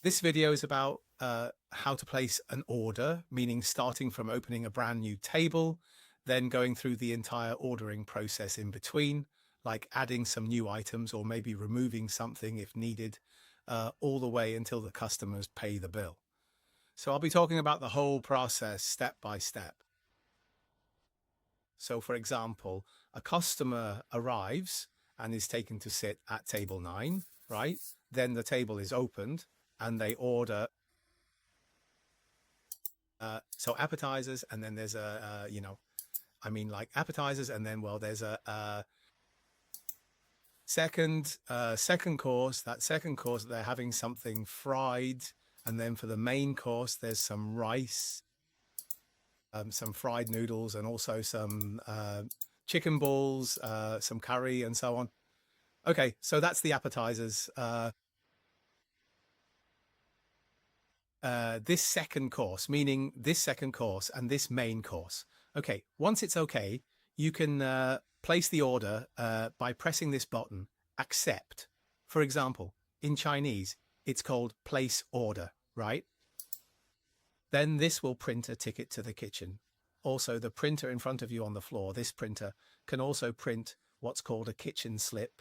This video is about how to place an order, meaning starting from opening a brand new table, then going through the entire ordering process in between, like adding some new items or maybe removing something if needed, all the way until the customers pay the bill. So I'll be talking about the whole process step by step. So for example, a customer arrives and is taken to sit at table 9, right? Then the table is opened and they order so appetizers, and then there's like appetizers, and then there's a second course. That second course they're having something fried, and then for the main course there's some rice, some fried noodles, and also some chicken balls, some curry, and so on. Okay, so that's the appetizers. This second course, meaning this second course and this main course. Okay, once it's okay, you can place the order by pressing this button, accept. For example, in Chinese, it's called place order, right? Then this will print a ticket to the kitchen. Also, the printer in front of you on the floor, this printer can also print what's called a kitchen slip.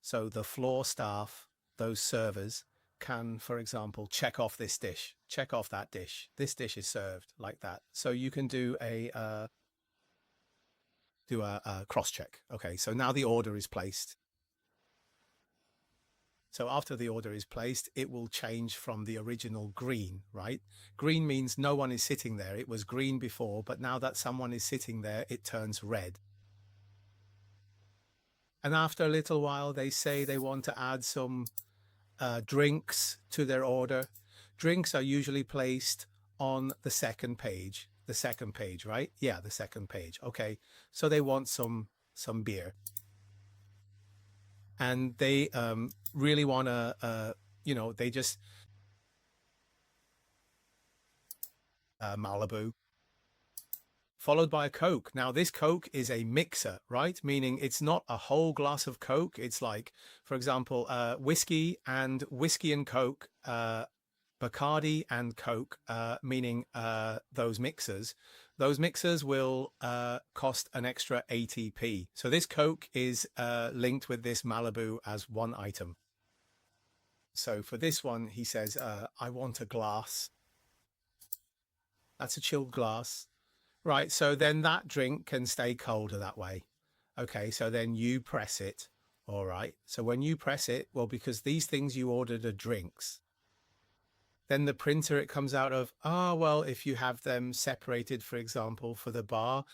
So the floor staff, those servers, can, for example, check off this dish, check off that dish. This dish is served like that. So you can do a cross check. Okay, so now the order is placed. So after the order is placed, it will change from the original green, right? Green means no one is sitting there. It was green before, but now that someone is sitting there, it turns red. And after a little while, they say they want to add some drinks to their order. Drinks are usually placed on the second page. The second page, right? Yeah, the second page. Okay, so they want some beer, and they really want to, they just Malibu, followed by a Coke. Now, this Coke is a mixer, right? Meaning it's not a whole glass of Coke. It's like, for example, whiskey and Coke, Bacardi and Coke, meaning those mixers. Those mixers will cost an extra 80p. So this Coke is linked with this Malibu as one item. So for this one, he says, I want a glass. That's a chilled glass. Right, so then that drink can stay colder that way. Okay, so then you press it. All right, so when you press it, well, because these things you ordered are drinks, then the printer it comes out of, well, if you have them separated, for example, for the bar,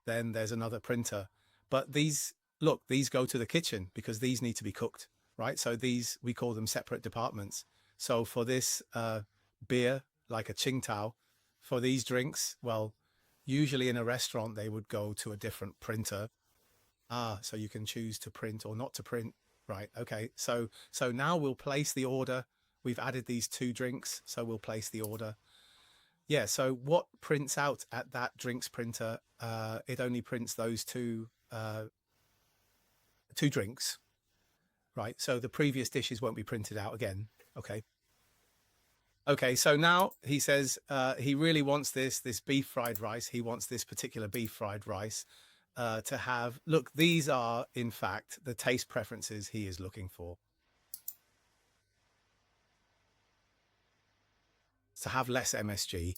then there's another printer. But these, look, these go to the kitchen because these need to be cooked, right? So these, we call them separate departments. So for this beer, like a Qingtao, for these drinks, well, usually in a restaurant, they would go to a different printer. So you can choose to print or not to print. Right. Okay. So now we'll place the order. We've added these 2 drinks, so we'll place the order. Yeah. So what prints out at that drinks printer? It only prints those two drinks. Right. So the previous dishes won't be printed out again. Okay. Okay, so now he says he really wants this beef fried rice. He wants this particular beef fried rice to have. Look, these are, in fact, the taste preferences he is looking for. To have less MSG.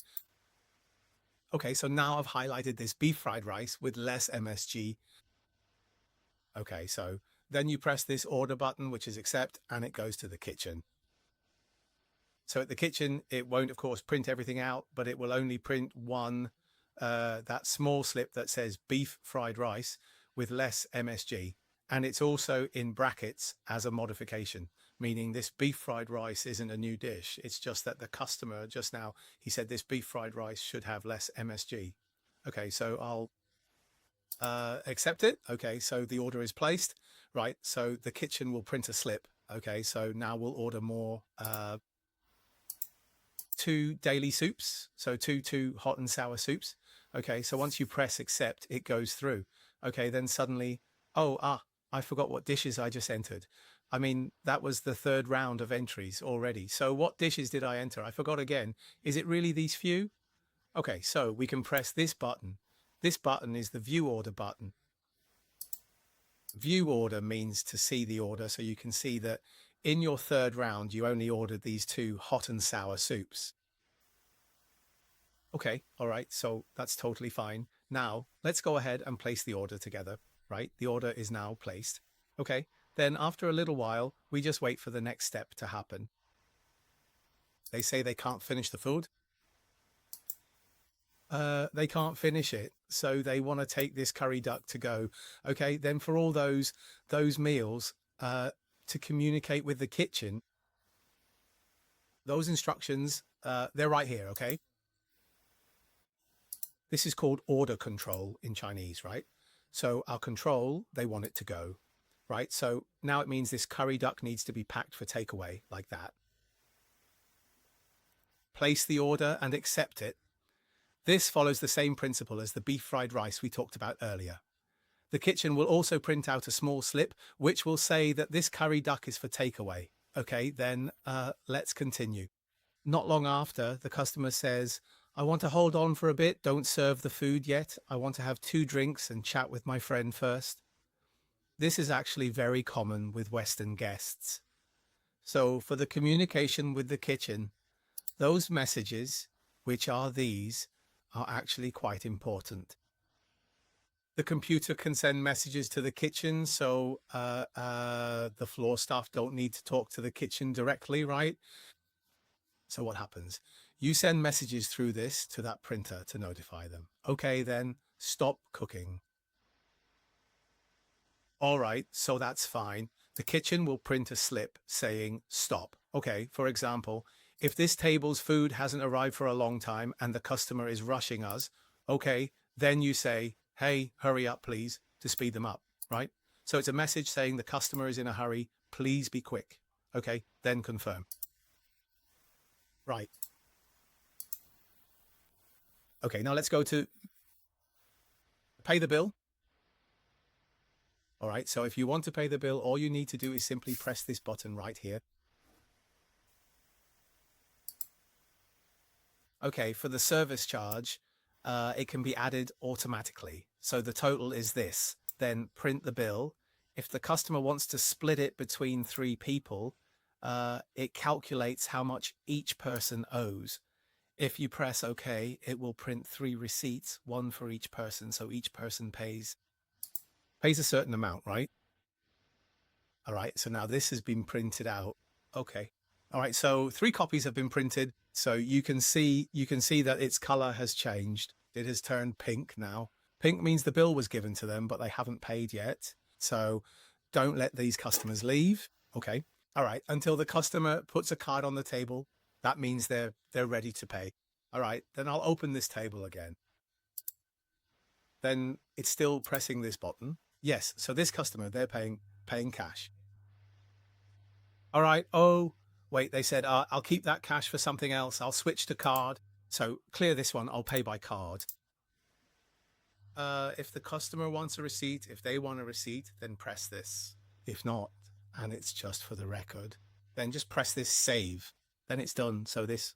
Okay, so now I've highlighted this beef fried rice with less MSG. Okay, so then you press this order button, which is accept, and it goes to the kitchen. So at the kitchen, it won't, of course, print everything out, but it will only print one, that small slip that says beef fried rice with less MSG. And it's also in brackets as a modification, meaning this beef fried rice isn't a new dish. It's just that the customer just now, he said this beef fried rice should have less MSG. Okay, so I'll accept it. Okay, so the order is placed. Right, so the kitchen will print a slip. Okay, so now we'll order more 2 daily soups, so two hot and sour soups. Okay, so once you press accept, it goes through. Okay, then suddenly, I forgot what dishes I just entered. I mean, that was the third round of entries already. So what dishes did I enter? I forgot again. Is it really these few? Okay, so we can press this button. This button is the view order button. View order means to see the order, so you can see that in your third round, you only ordered these two hot and sour soups. Okay, all right, so that's totally fine. Now, let's go ahead and place the order together, right? The order is now placed. Okay, then after a little while, we just wait for the next step to happen. They say they can't finish the food. They can't finish it, so they want to take this curry duck to go. Okay, then for all those meals, to communicate with the kitchen, those instructions, they're right here. Okay, this is called order control in Chinese, right? So our control, they want it to go, right? So now it means this curry duck needs to be packed for takeaway like that. Place the order and accept it. This follows the same principle as the beef fried rice we talked about earlier. The kitchen will also print out a small slip which will say that this curry duck is for takeaway. Okay, then let's continue. Not long after, the customer says, I want to hold on for a bit, don't serve the food yet. I want to have 2 drinks and chat with my friend first. This is actually very common with Western guests. So for the communication with the kitchen, those messages, which are these, are actually quite important. The computer can send messages to the kitchen, so the floor staff don't need to talk to the kitchen directly, right? So what happens? You send messages through this to that printer to notify them. Okay, then stop cooking. All right, so that's fine. The kitchen will print a slip saying stop. Okay, for example, if this table's food hasn't arrived for a long time and the customer is rushing us, okay, then you say, hey, hurry up, please, to speed them up, right? So it's a message saying the customer is in a hurry, please be quick. Okay, then confirm. Right. Okay, now let's go to pay the bill. All right, so if you want to pay the bill, all you need to do is simply press this button right here. Okay, for the service charge, it can be added automatically. So the total is this. Then print the bill. If the customer wants to split it between 3 people, it calculates how much each person owes. If you press OK, it will print 3 receipts, 1 for each person. So each person pays a certain amount, right? All right, so now this has been printed out. Okay. All right, so 3 copies have been printed. So you can see that its color has changed. It has turned pink now. Pink means the bill was given to them, but they haven't paid yet. So don't let these customers leave. Okay. All right, until the customer puts a card on the table, that means they're ready to pay. All right, then I'll open this table again. Then it's still pressing this button. Yes, so this customer, they're paying cash. All right. Oh, wait, they said, I'll keep that cash for something else. I'll switch to card. So clear this one. I'll pay by card. If the customer wants a receipt, if they want a receipt, then press this. If not, and it's just for the record, then just press this save. Then it's done. So this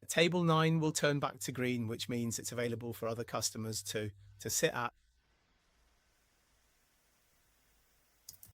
table 9 will turn back to green, which means it's available for other customers to sit at.